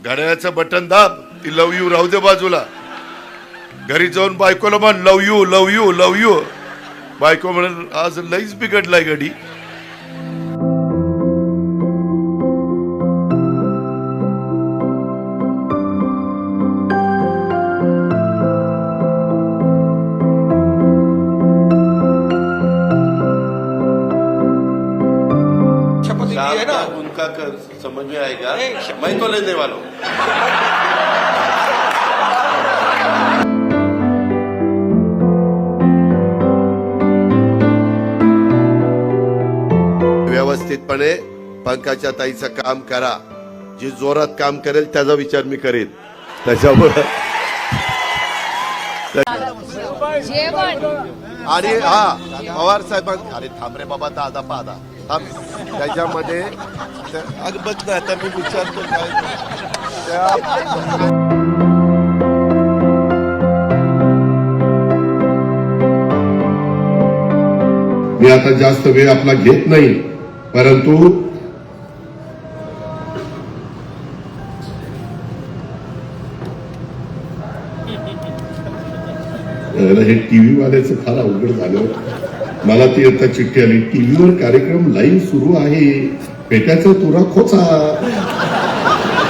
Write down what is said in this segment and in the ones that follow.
घड्याळाचं button दाब, ती लव you राहू दे बाजूला. घरी जाऊन बायकोला म्हण love you love you love you. बायको म्हणून आज लईच बिघडलाय गडी. उनका कर समझ में आएगा. मैं तो लेने वाला हूं. व्यवस्थितपणे पंकजा ताईचं काम करा. जी जोरात काम करेल त्याचा विचार मी करेन. त्याच्यामुळे आणि हा पवार साहेबांनी अरे थांब रे बाबा दादा पादा थांब. त्याच्यामध्ये अगं बघ ना आता मी विचारतो काय मी आता जास्त वेळ आपला घेत नाही, परंतु हे टीव्ही वाल्याचं फार अवघड झालं. मला ती आता चिठ्ठी आली, टीव्हीवर कार्यक्रम लाईव्ह सुरू आहे, पेट्याचा तुरा खोचा.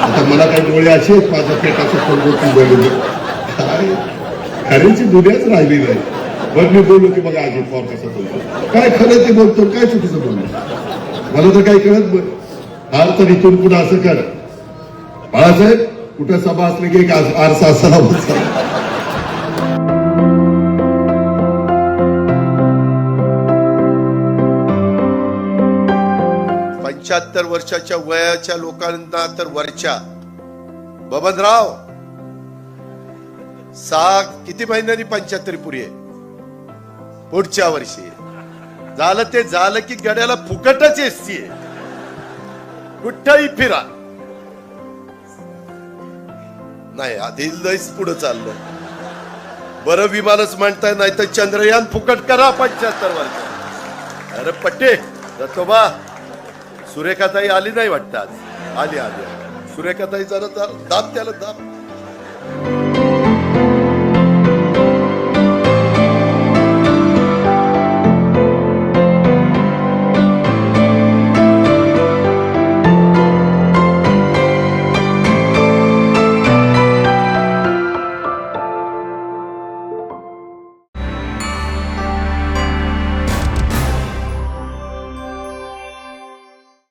आता मला काही डोळे असे आहेत माझ्या पेटाचं खोल काय खऱ्याची दुनियाच राहिली नाही. मग मी बोललो की बघा अजित पवार कसं बोलतो, काय खरं ते बोलतो, काय चुकीचं बोलतो मला तर काही कळत नाही. फार तर इथून पुढे असं कर बाळासाहेब, कुठं सभा असली की एक आरसा असावा. 75 वर्षाच्या वयाच्या लोकांना तर वरच्या बबनराव किती महिन्यांनी 75 पुरी आहे. पुढच्या वर्षी झालं ते झालं की गड्याला फुकटच एसटी आहे, कुठंही फिरा. नाही आधी लयच पुढे चाललं. बरं विमानच म्हणताय, नाही तर चंद्रयान फुकट करा 75 वर्ष. अरे पट्टे दत्तोबा, सुरेखाताई आली नाही वाटतं आज. आली आली सुरेखाताई, जरा दाब त्याला दाब.